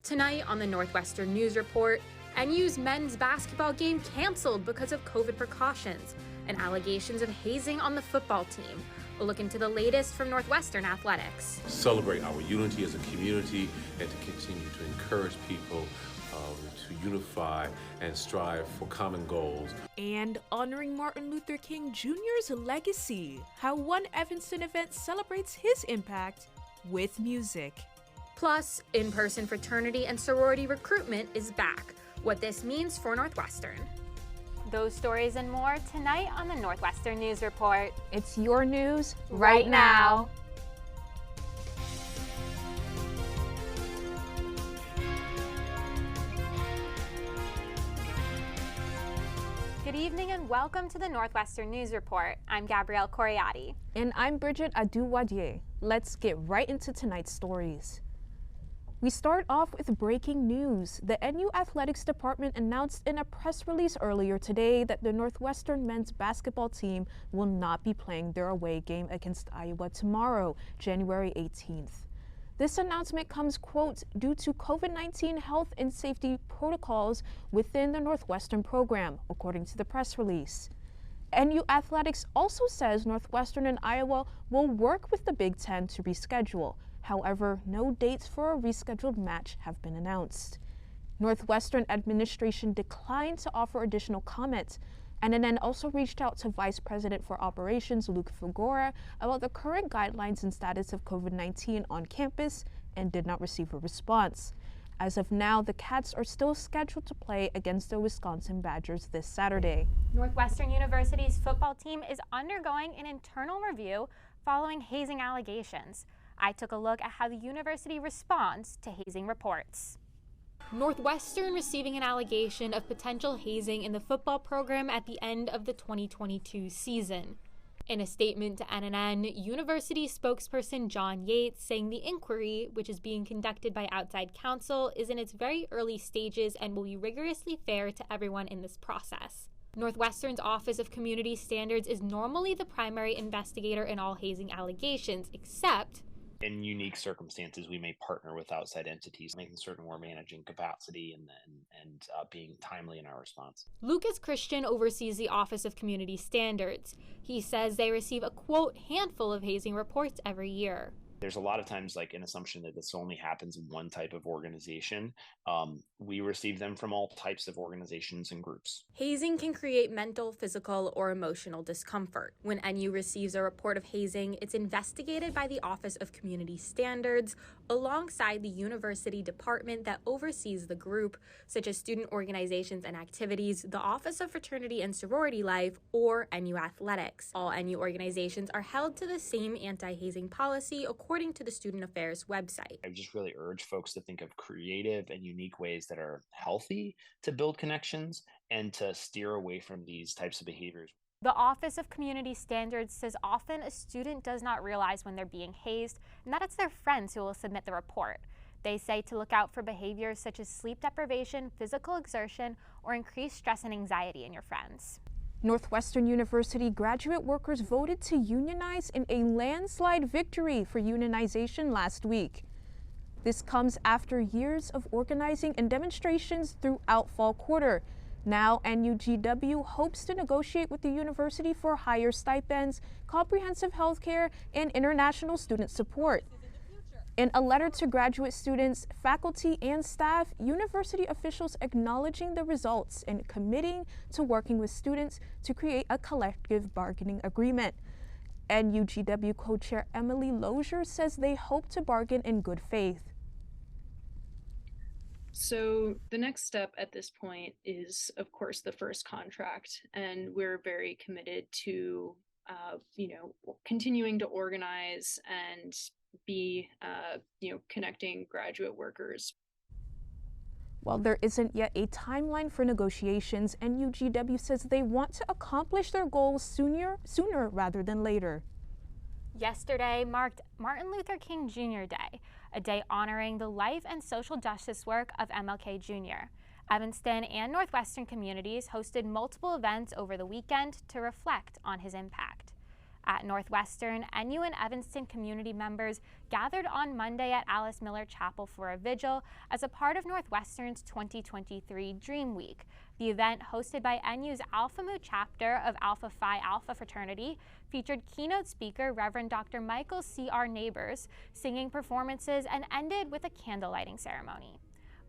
Tonight on the Northwestern News Report, NU's men's basketball game canceled because of COVID precautions and allegations of hazing on the football team. A look into the latest from Northwestern Athletics. Celebrate our unity as a community and to continue to encourage people to unify and strive for common goals. And honoring Martin Luther King Jr.'s legacy, how one Evanston event celebrates his impact with music. Plus, in-person fraternity and sorority recruitment is back. What this means for Northwestern. Those stories and more tonight on the Northwestern News Report. It's your news right now. Good evening and welcome to the Northwestern News Report. I'm Gabrielle Coriati. And I'm Bridget Adouwadier. Let's get right into tonight's stories. We start off with breaking news. The NU Athletics Department announced in a press release earlier today that the Northwestern men's basketball team will not be playing their away game against Iowa tomorrow, January 18th. This announcement comes, quote, due to COVID-19 health and safety protocols within the Northwestern program, according to the press release. NU Athletics also says Northwestern and Iowa will work with the Big Ten to reschedule. However, no dates for a rescheduled match have been announced. Northwestern administration declined to offer additional comment. NNN also reached out to Vice President for Operations Luke Figuera about the current guidelines and status of COVID-19 on campus and did not receive a response. As of now, the Cats are still scheduled to play against the Wisconsin Badgers this Saturday. Northwestern University's football team is undergoing an internal review following hazing allegations. I took a look at how the university responds to hazing reports. Northwestern receiving an allegation of potential hazing in the football program at the end of the 2022 season. In a statement to NNN, university spokesperson John Yates saying the inquiry, which is being conducted by outside counsel, is in its very early stages and will be rigorously fair to everyone in this process. Northwestern's Office of Community Standards is normally the primary investigator in all hazing allegations, except in unique circumstances, we may partner with outside entities, making certain we're managing capacity and being timely in our response. Lucas Christian oversees the Office of Community Standards. He says they receive a, quote, handful of hazing reports every year. There's a lot of times like an assumption that this only happens in one type of organization. We receive them from all types of organizations and groups. Hazing can create mental, physical, or emotional discomfort. When NU receives a report of hazing, it's investigated by the Office of Community Standards alongside the university department that oversees the group, such as student organizations and activities, the Office of Fraternity and Sorority Life, or NU Athletics. All NU organizations are held to the same anti-hazing policy according to the Student Affairs website. I just really urge folks to think of creative and unique ways that are healthy to build connections and to steer away from these types of behaviors. The Office of Community Standards says often a student does not realize when they're being hazed and that it's their friends who will submit the report. They say to look out for behaviors such as sleep deprivation, physical exertion, or increased stress and anxiety in your friends. Northwestern University graduate workers voted to unionize in a landslide victory for unionization last week. This comes after years of organizing and demonstrations throughout fall quarter. Now, NUGW hopes to negotiate with the university for higher stipends, comprehensive health care, and international student support. In a letter to graduate students, faculty, and staff, university officials acknowledging the results and committing to working with students to create a collective bargaining agreement. NUGW co-chair Emily Lozier says they hope to bargain in good faith. So the next step at this point is, of course, the first contract, and we're very committed to, continuing to organize and be, connecting graduate workers. While there isn't yet a timeline for negotiations, NUGW says they want to accomplish their goals sooner rather than later. Yesterday marked Martin Luther King Jr. Day, a day honoring the life and social justice work of MLK Jr. Evanston and Northwestern communities hosted multiple events over the weekend to reflect on his impact. At Northwestern, NU and Evanston community members gathered on Monday at Alice Miller Chapel for a vigil as a part of Northwestern's 2023 Dream Week. The event, hosted by NU's Alpha Mu chapter of Alpha Phi Alpha fraternity, featured keynote speaker Reverend Dr. Michael C.R. Neighbors, singing performances, and ended with a candle lighting ceremony.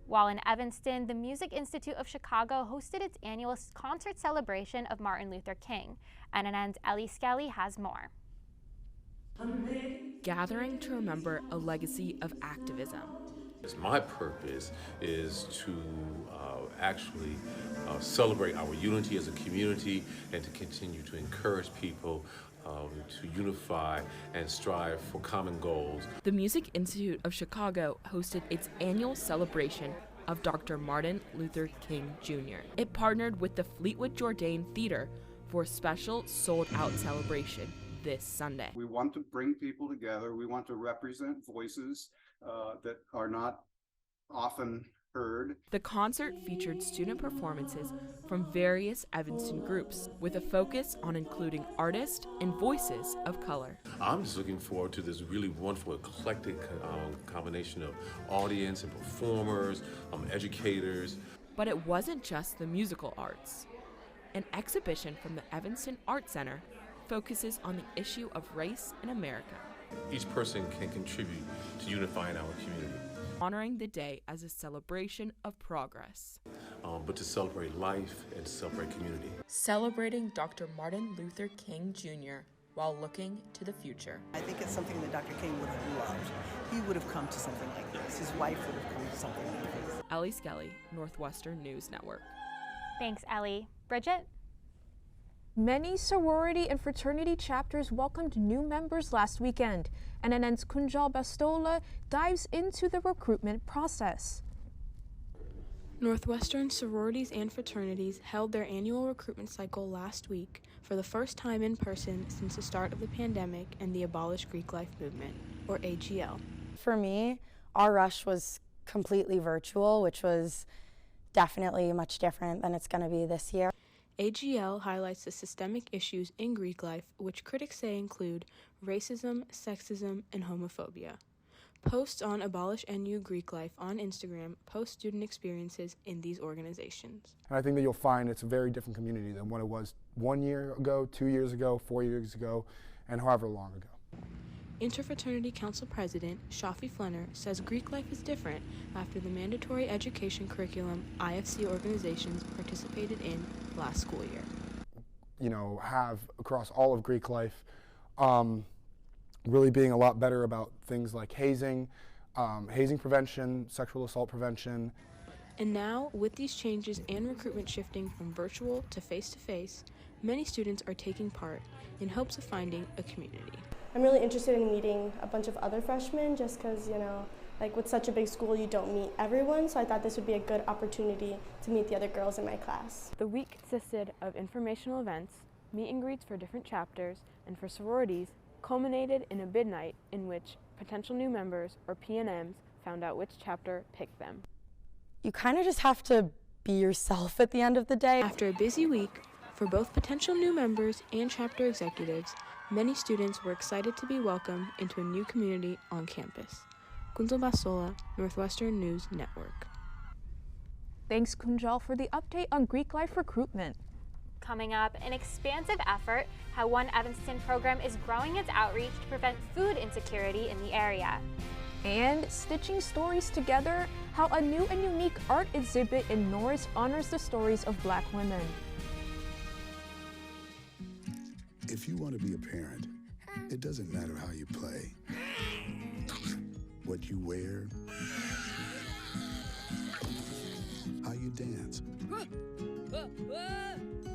While in Evanston, the Music Institute of Chicago hosted its annual concert celebration of Martin Luther King. NNN's Ellie Skelly has more. Gathering to remember a legacy of activism. My purpose is to actually celebrate our unity as a community and to continue to encourage people to unify and strive for common goals. The Music Institute of Chicago hosted its annual celebration of Dr. Martin Luther King Jr. It partnered with the Fleetwood Jourdain Theater for a special sold-out celebration this Sunday. We want to bring people together. We want to represent voices that are not often heard. The concert featured student performances from various Evanston groups with a focus on including artists and voices of color. I'm just looking forward to this really wonderful, eclectic combination of audience and performers, educators. But it wasn't just the musical arts. An exhibition from the Evanston Art Center focuses on the issue of race in America. Each person can contribute to unifying our community. Honoring the day as a celebration of progress. But to celebrate life and to celebrate community. Celebrating Dr. Martin Luther King Jr. while looking to the future. I think it's something that Dr. King would have loved. He would have come to something like this. His wife would have come to something like this. Ellie Skelly, Northwestern News Network. Thanks, Ellie. Bridget? Many sorority and fraternity chapters welcomed new members last weekend. NNN's Kunjal Bastola dives into the recruitment process. Northwestern sororities and fraternities held their annual recruitment cycle last week for the first time in person since the start of the pandemic and the Abolish Greek Life movement, or AGL. For me, our rush was completely virtual, which was definitely much different than it's going to be this year. AGL highlights the systemic issues in Greek life, which critics say include racism, sexism, and homophobia. Posts on Abolish NU Greek Life on Instagram post student experiences in these organizations. And I think that you'll find it's a very different community than what it was 1 year ago, 2 years ago, 4 years ago, and however long ago. Interfraternity Council President Shafi Flenner says Greek life is different after the mandatory education curriculum IFC organizations participated in last school year. You know, have across all of Greek life really being a lot better about things like hazing, hazing prevention, sexual assault prevention. And now, with these changes and recruitment shifting from virtual to face-to-face, many students are taking part in hopes of finding a community. I'm really interested in meeting a bunch of other freshmen just because, you know, like with such a big school, you don't meet everyone, so I thought this would be a good opportunity to meet the other girls in my class. The week consisted of informational events, meet and greets for different chapters, and for sororities, culminated in a bid night in which potential new members, or PNMs, found out which chapter picked them. You kind of just have to be yourself at the end of the day. After a busy week, for both potential new members and chapter executives, many students were excited to be welcomed into a new community on campus. Kunjal Bastola, Northwestern News Network. Thanks, Kunjal, for the update on Greek life recruitment. Coming up, an expansive effort, how One Evanston program is growing its outreach to prevent food insecurity in the area. And stitching stories together, how a new and unique art exhibit in Norris honors the stories of Black women. If you want to be a parent, it doesn't matter how you play, what you wear, how you dance,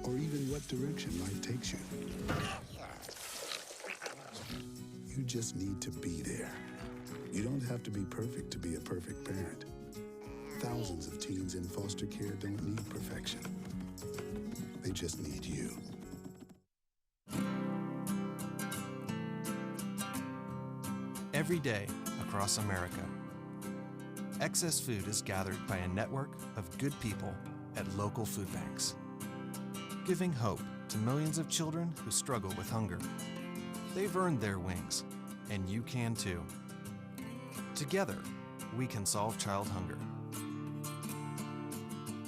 or even what direction life takes you. You just need to be there. You don't have to be perfect to be a perfect parent. Thousands of teens in foster care don't need perfection. They just need you. Every day across America, excess food is gathered by a network of good people at local food banks, giving hope to millions of children who struggle with hunger. They've earned their wings, and you can too. Together, we can solve child hunger.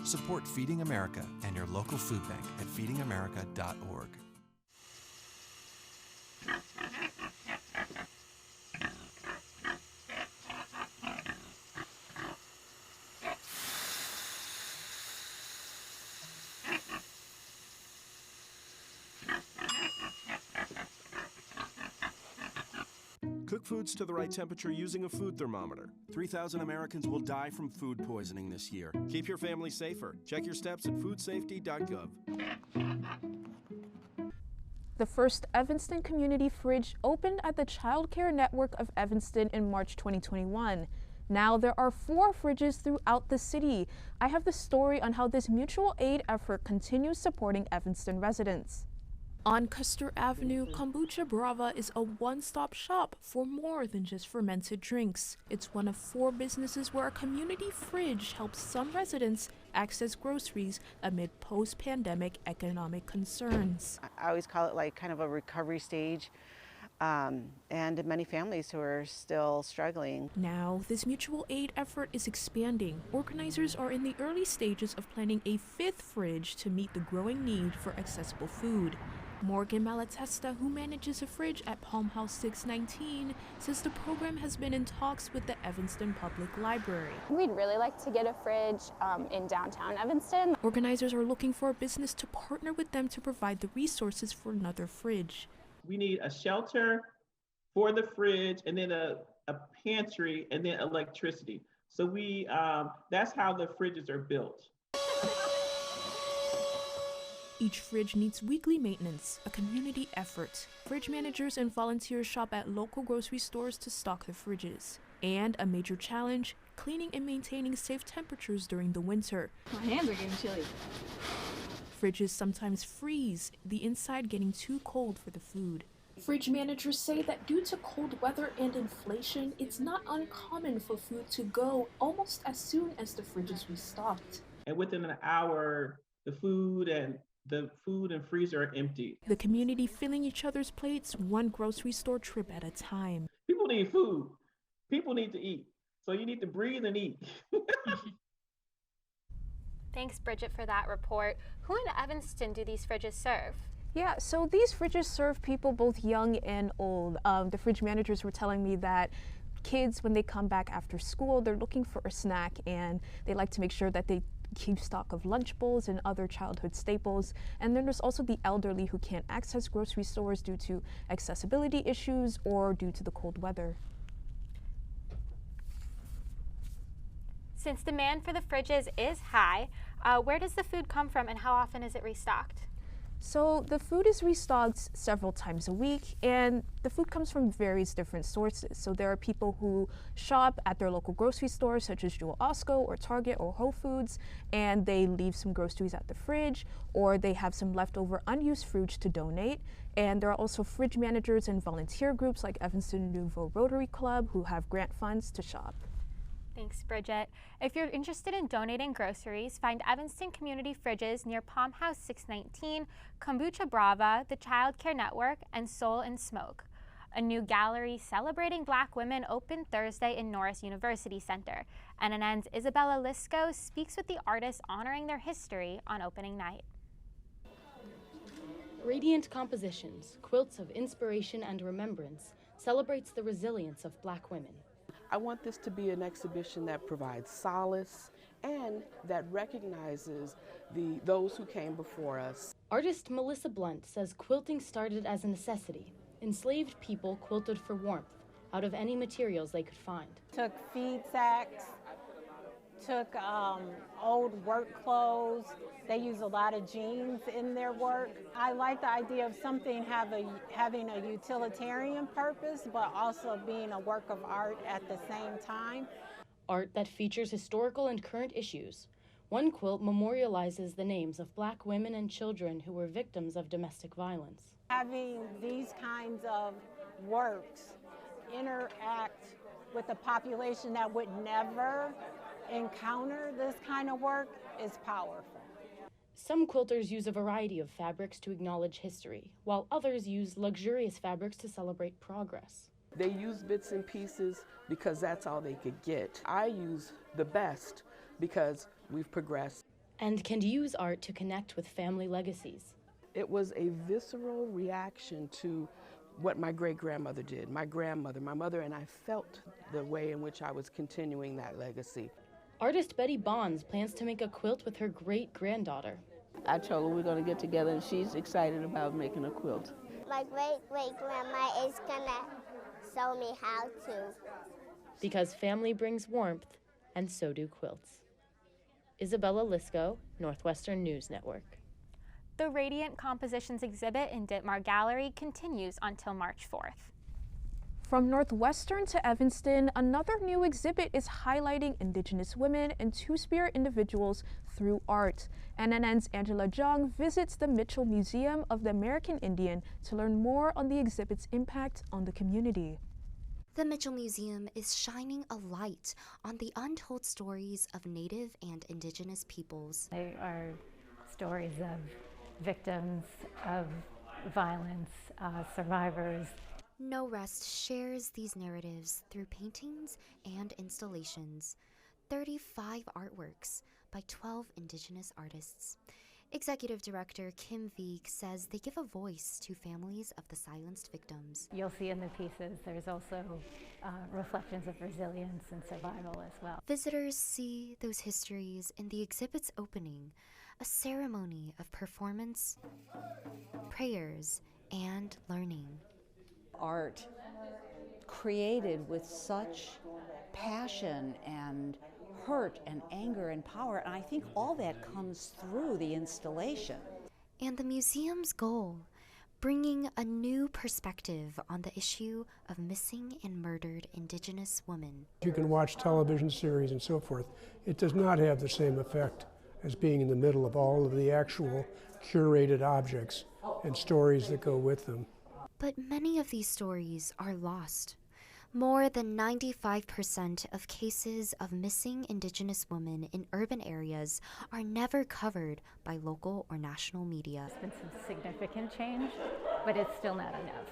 Support Feeding America and your local food bank at feedingamerica.org. Cook foods to the right temperature using a food thermometer. 3,000 Americans will die from food poisoning this year. Keep your family safer. Check your steps at foodsafety.gov. The first Evanston Community Fridge opened at the Child Care Network of Evanston in March 2021. Now there are 4 fridges throughout the city. I have the story on how this mutual aid effort continues supporting Evanston residents. On Custer Avenue, Kombucha Brava is a one-stop shop for more than just fermented drinks. It's one of 4 businesses where a community fridge helps some residents access groceries amid post-pandemic economic concerns. I always call it like kind of a recovery stage, and many families who are still struggling. Now, this mutual aid effort is expanding. Organizers are in the early stages of planning a 5th fridge to meet the growing need for accessible food. Morgan Malatesta, who manages a fridge at Palm House 619, says the program has been in talks with the Evanston Public Library. We'd really like to get a fridge in downtown Evanston. Organizers are looking for a business to partner with them to provide the resources for another fridge. We need a shelter for the fridge, and then a pantry, and then electricity. So that's how the fridges are built. Each fridge needs weekly maintenance, a community effort. Fridge managers and volunteers shop at local grocery stores to stock the fridges. And a major challenge, cleaning and maintaining safe temperatures during the winter. My hands are getting chilly. Fridges sometimes freeze, the inside getting too cold for the food. Fridge managers say that due to cold weather and inflation, it's not uncommon for food to go almost as soon as the fridge is restocked. And within an hour, the food and freezer are empty. The community filling each other's plates, one grocery store trip at a time. People need food. People need to eat. So you need to breathe and eat. Thanks, Bridget, for that report. Who in Evanston do these fridges serve? Yeah, so these fridges serve people both young and old. The fridge managers were telling me that kids, when they come back after school, they're looking for a snack, and they like to make sure that they keep stock of lunch bowls and other childhood staples. And then there's also the elderly who can't access grocery stores due to accessibility issues or due to the cold weather. Since demand for the fridges is high, where does the food come from and how often is it restocked? So the food is restocked several times a week, and the food comes from various different sources. So there are people who shop at their local grocery stores, such as Jewel Osco or Target or Whole Foods, and they leave some groceries at the fridge, or they have some leftover unused fruit to donate. And there are also fridge managers and volunteer groups like Evanston Nouveau Rotary Club who have grant funds to shop. Thanks, Bridget. If you're interested in donating groceries, find Evanston Community Fridges near Palm House 619, Kombucha Brava, the Child Care Network, and Soul and Smoke. A new gallery celebrating Black women opened Thursday in Norris University Center. NNN's Isabella Lisco speaks with the artists honoring their history on opening night. Radiant Compositions, Quilts of Inspiration and Remembrance, celebrates the resilience of Black women. I want this to be an exhibition that provides solace and that recognizes those who came before us. Artist Melissa Blunt says quilting started as a necessity. Enslaved people quilted for warmth out of any materials they could find. Took feed sacks, took old work clothes. They use a lot of jeans in their work. I like the idea of something having a utilitarian purpose, but also being a work of art at the same time. Art that features historical and current issues. One quilt memorializes the names of Black women and children who were victims of domestic violence. Having these kinds of works interact with a population that would never encounter this kind of work is powerful. Some quilters use a variety of fabrics to acknowledge history, while others use luxurious fabrics to celebrate progress. They use bits and pieces because that's all they could get. I use the best because we've progressed. And can use art to connect with family legacies. It was a visceral reaction to what my great-grandmother did, my grandmother, my mother, and I felt the way in which I was continuing that legacy. Artist Betty Bonds plans to make a quilt with her great-granddaughter. I told her we're going to get together, and she's excited about making a quilt. My great-great-grandma is going to show me how to. Because family brings warmth, and so do quilts. Isabella Lisco, Northwestern News Network. The Radiant Compositions exhibit in Ditmar Gallery continues until March 4th. From Northwestern to Evanston, another new exhibit is highlighting Indigenous women and Two-Spirit individuals through art. NNN's Angela Jung visits the Mitchell Museum of the American Indian to learn more on the exhibit's impact on the community. The Mitchell Museum is shining a light on the untold stories of Native and Indigenous peoples. They are stories of victims of violence, survivors. No Rest shares these narratives through paintings and installations, 35 artworks by 12 Indigenous artists. Executive Director Kim Veek says they give a voice to families of the silenced victims. You'll see in the pieces there's also reflections of resilience and survival as well. Visitors see those histories in the exhibit's opening, a ceremony of performance, prayers, and learning. Art created with such passion and hurt and anger and power, and I think all that comes through the installation. And the museum's goal, bringing a new perspective on the issue of missing and murdered Indigenous women. You can watch television series and so forth. It does not have the same effect as being in the middle of all of the actual curated objects and stories that go with them. But many of these stories are lost. More than 95% of cases of missing Indigenous women in urban areas are never covered by local or national media. There's been some significant change, but it's still not enough.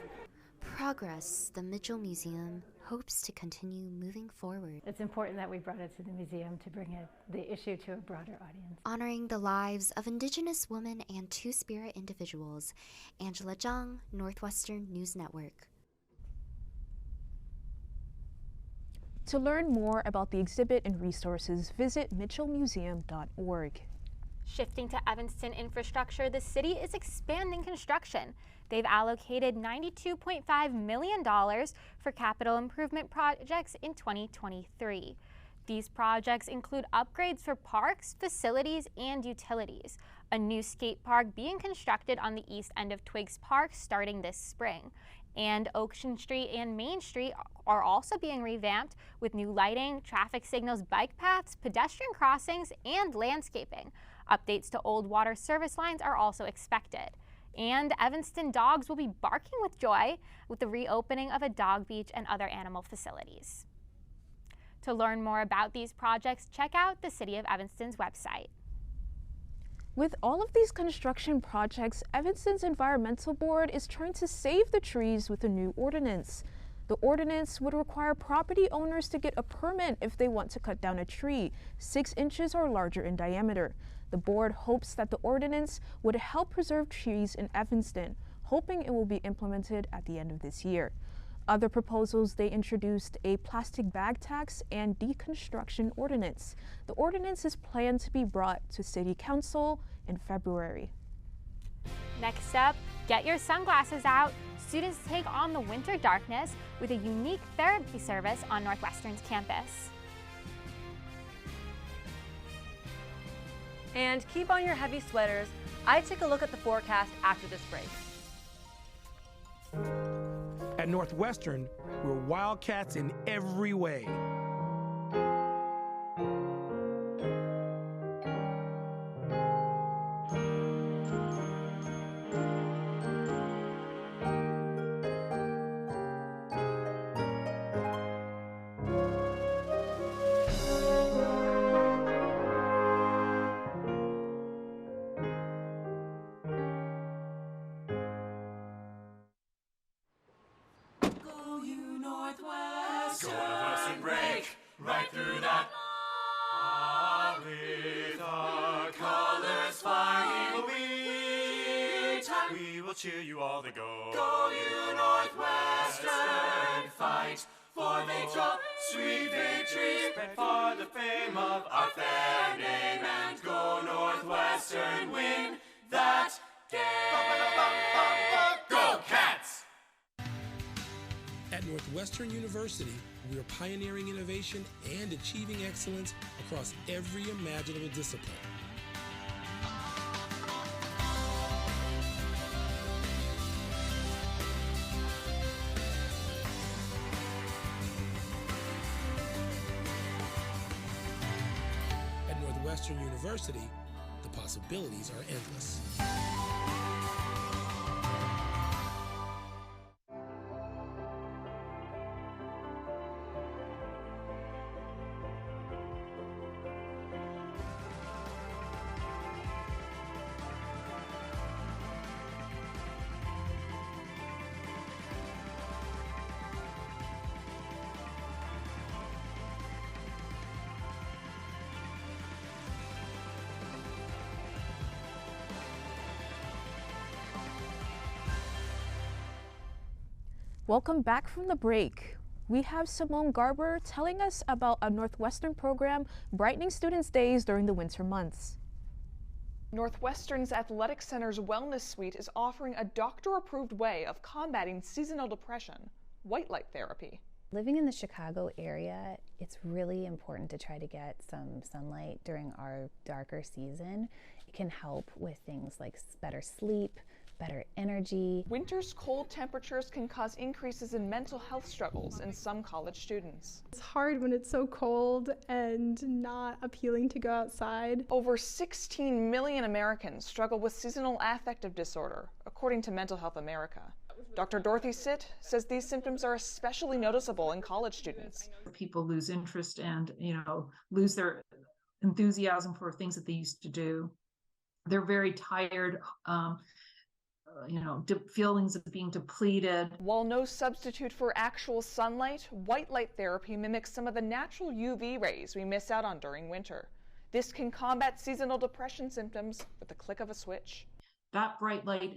Progress, the Mitchell Museum hopes to continue moving forward. It's important that we brought it to the museum to bring the issue to a broader audience. Honoring the lives of Indigenous women and Two-Spirit individuals. Angela Jung, Northwestern News Network. To learn more about the exhibit and resources, visit mitchellmuseum.org. Shifting to Evanston infrastructure, the city is expanding construction. They've allocated $92.5 million for capital improvement projects in 2023. These projects include upgrades for parks, facilities, and utilities. A new skate park being constructed on the east end of Twiggs Park starting this spring. And Ocean Street and Main Street are also being revamped with new lighting, traffic signals, bike paths, pedestrian crossings, and landscaping. Updates to old water service lines are also expected. And Evanston dogs will be barking with joy with the reopening of a dog beach and other animal facilities. To learn more about these projects, check out the City of Evanston's website. With all of these construction projects, Evanston's Environmental Board is trying to save the trees with a new ordinance. The ordinance would require property owners to get a permit if they want to cut down a tree 6 inches or larger in diameter. The board hopes that the ordinance would help preserve trees in Evanston, hoping it will be implemented at the end of this year. Other proposals, they introduced a plastic bag tax and deconstruction ordinance. The ordinance is planned to be brought to City Council in February. Next up, get your sunglasses out. Students take on the winter darkness with a unique therapy service on Northwestern's campus. And keep on your heavy sweaters. I take a look at the forecast after this break. At Northwestern, we're wildcats in every way. we'll cheer you all the go. Go you Northwestern, fight for victory, sweet victory, for the fame of our fair name, and go Northwestern, win that game. Go Cats! At Northwestern University, we are pioneering innovation and achieving excellence across every imaginable discipline. At Northwestern University, the possibilities are endless. Welcome back from the break. We have Simone Garber telling us about a Northwestern program brightening students' days during the winter months. Northwestern's Athletic Center's Wellness Suite is offering a doctor-approved way of combating seasonal depression, white light therapy. Living in the Chicago area, it's really important to try to get some sunlight during our darker season. It can help with things like better sleep, better energy. Winter's cold temperatures can cause increases in mental health struggles in some college students. It's hard when it's so cold and not appealing to go outside. Over 16 million Americans struggle with seasonal affective disorder, according to Mental Health America. Dr. Dorothy Sitt says these symptoms are especially noticeable in college students. People lose interest and, lose their enthusiasm for things that they used to do. They're very tired, feelings of being depleted. While no substitute for actual sunlight, white light therapy mimics some of the natural UV rays we miss out on during winter. This can combat seasonal depression symptoms with the click of a switch. That bright light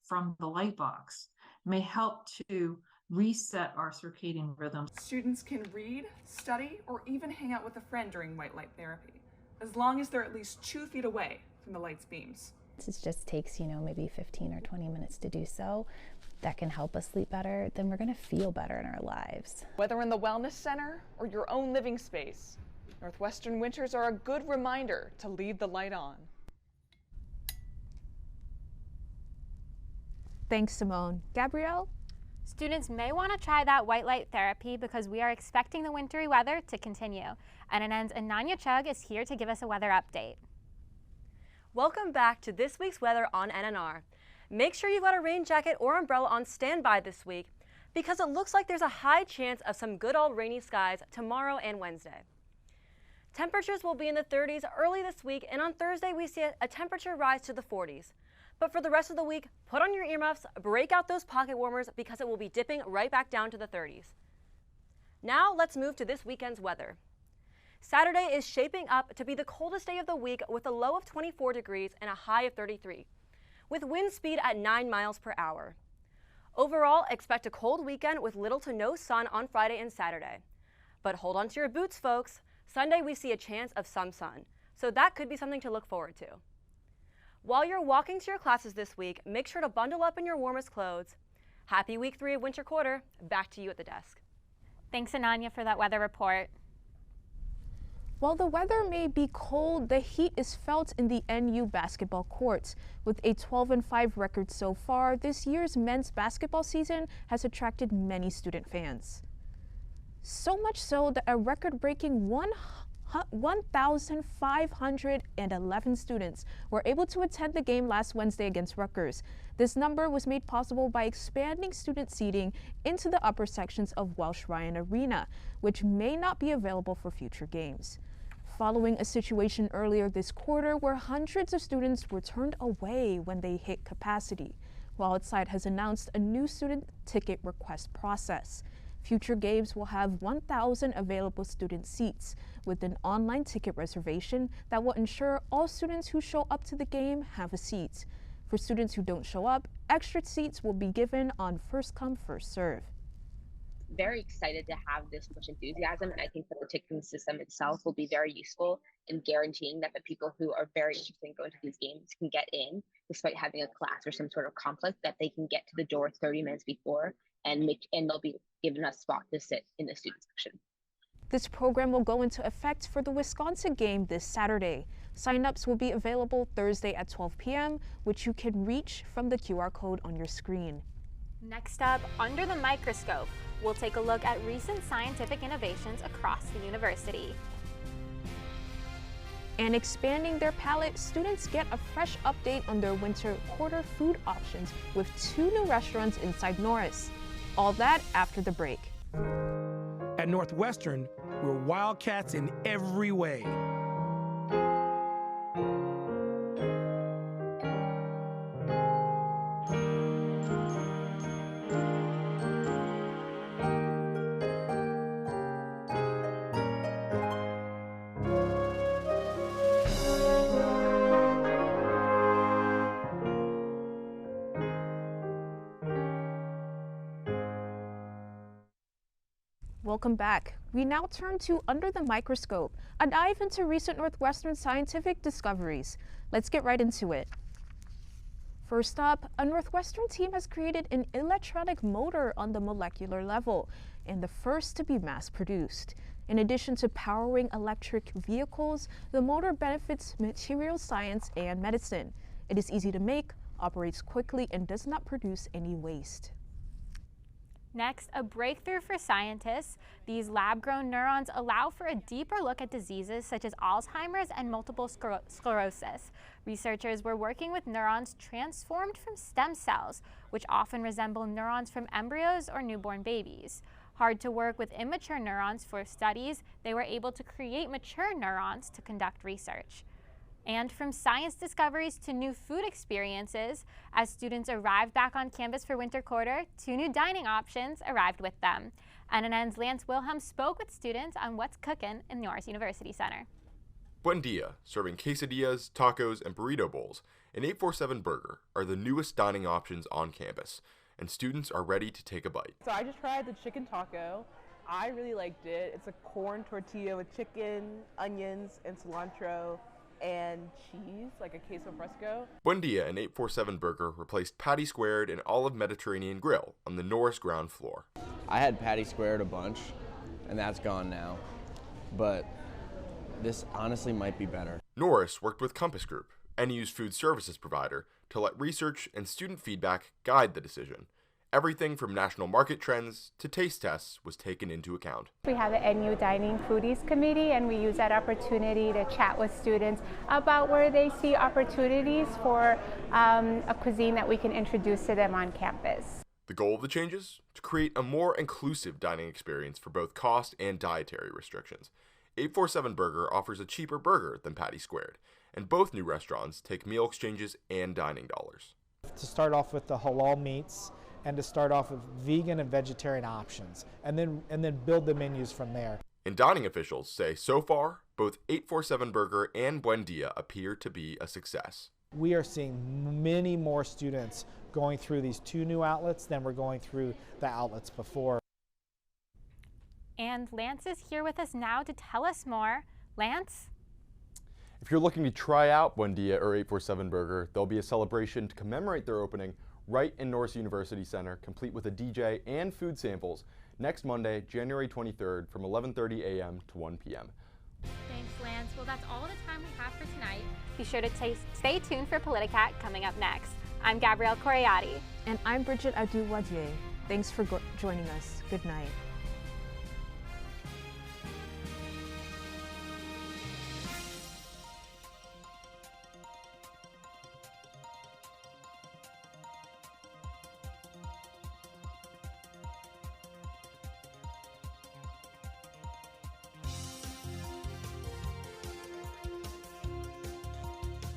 from the light box may help to reset our circadian rhythms. Students can read, study, or even hang out with a friend during white light therapy, as long as they're at least 2 feet away from the light's beams. It just takes, maybe 15 or 20 minutes to do so. That can help us sleep better, then we're going to feel better in our lives. Whether in the Wellness Center or your own living space, Northwestern winters are a good reminder to leave the light on. Thanks, Simone. Gabrielle? Students may want to try that white light therapy because we are expecting the wintry weather to continue. NNN's Ananya Chugh is here to give us a weather update. Welcome back to this week's weather on NNR. Make sure you've got a rain jacket or umbrella on standby this week because it looks like there's a high chance of some good old rainy skies tomorrow and Wednesday. Temperatures will be in the 30s early this week, and on Thursday we see a temperature rise to the 40s. But for the rest of the week, put on your earmuffs, break out those pocket warmers because it will be dipping right back down to the 30s. Now let's move to this weekend's weather. Saturday is shaping up to be the coldest day of the week with a low of 24 degrees and a high of 33, with wind speed at 9 miles per hour. Overall, expect a cold weekend with little to no sun on Friday and Saturday. But hold on to your boots, folks. Sunday we see a chance of some sun, so that could be something to look forward to. While you're walking to your classes this week, make sure to bundle up in your warmest clothes. Happy week 3 of winter quarter. Back to you at the desk. Thanks, Ananya, for that weather report. While the weather may be cold, the heat is felt in the NU basketball courts. With a 12-5 record so far, this year's men's basketball season has attracted many student fans. So much so that a record-breaking 1,511 students were able to attend the game last Wednesday against Rutgers. This number was made possible by expanding student seating into the upper sections of Welsh Ryan Arena, which may not be available for future games. Following a situation earlier this quarter where hundreds of students were turned away when they hit capacity, Wildside has announced a new student ticket request process. Future games will have 1,000 available student seats with an online ticket reservation that will ensure all students who show up to the game have a seat. For students who don't show up, extra seats will be given on first come, first serve. Very excited to have this much enthusiasm, and I think that the ticketing system itself will be very useful in guaranteeing that the people who are very interested in going to these games can get in despite having a class or some sort of conflict, that they can get to the door 30 minutes before and they'll be given a spot to sit in the student section. This program will go into effect for the Wisconsin game this Saturday. Sign-ups will be available Thursday at 12 p.m., which you can reach from the QR code on your screen. Next up, Under the Microscope, we'll take a look at recent scientific innovations across the university. And expanding their palate, students get a fresh update on their winter quarter food options with 2 new restaurants inside Norris. All that after the break. At Northwestern, we're wildcats in every way. Welcome back. We now turn to Under the Microscope, a dive into recent Northwestern scientific discoveries. Let's get right into it. First up, a Northwestern team has created an electronic motor on the molecular level, and the first to be mass-produced. In addition to powering electric vehicles, the motor benefits material science and medicine. It is easy to make, operates quickly, and does not produce any waste. Next, a breakthrough for scientists. These lab-grown neurons allow for a deeper look at diseases such as Alzheimer's and multiple sclerosis. Researchers were working with neurons transformed from stem cells, which often resemble neurons from embryos or newborn babies. Hard to work with immature neurons for studies, they were able to create mature neurons to conduct research. And from science discoveries to new food experiences, as students arrived back on campus for winter quarter, 2 new dining options arrived with them. NNN's Lance Wilhelm spoke with students on what's cooking in Norris University Center. Buen Dia, serving quesadillas, tacos, and burrito bowls, and 847 Burger are the newest dining options on campus, and students are ready to take a bite. So I just tried the chicken taco. I really liked it. It's a corn tortilla with chicken, onions, and cilantro, and cheese, like a queso fresco. Buen Dia and 847 Burger replaced Patty Squared and Olive Mediterranean Grill on the Norris ground floor. I had Patty Squared a bunch, and that's gone now. But this honestly might be better. Norris worked with Compass Group, NU's food services provider, to let research and student feedback guide the decision. Everything from national market trends to taste tests was taken into account. We have the NU Dining Foodies Committee, and we use that opportunity to chat with students about where they see opportunities for a cuisine that we can introduce to them on campus. The goal of the changes? To create a more inclusive dining experience for both cost and dietary restrictions. 847 Burger offers a cheaper burger than Patty Squared, and both new restaurants take meal exchanges and dining dollars. To start off with the halal meats, and to start off with vegan and vegetarian options, and then build the menus from there. And dining officials say so far, both 847 Burger and Buen Dia appear to be a success. We are seeing many more students going through these 2 new outlets than were going through the outlets before. And Lance is here with us now to tell us more. Lance? If you're looking to try out Buen Dia or 847 Burger, there'll be a celebration to commemorate their opening right in Norris University Center, complete with a DJ and food samples, next Monday, January 23rd from 11:30 a.m. to 1 p.m. Thanks, Lance. Well, that's all the time we have for tonight. Be sure to stay tuned for Politicat coming up next. I'm Gabrielle Coriati. And I'm Bridget Adu-Wadier. Thanks for joining us. Good night.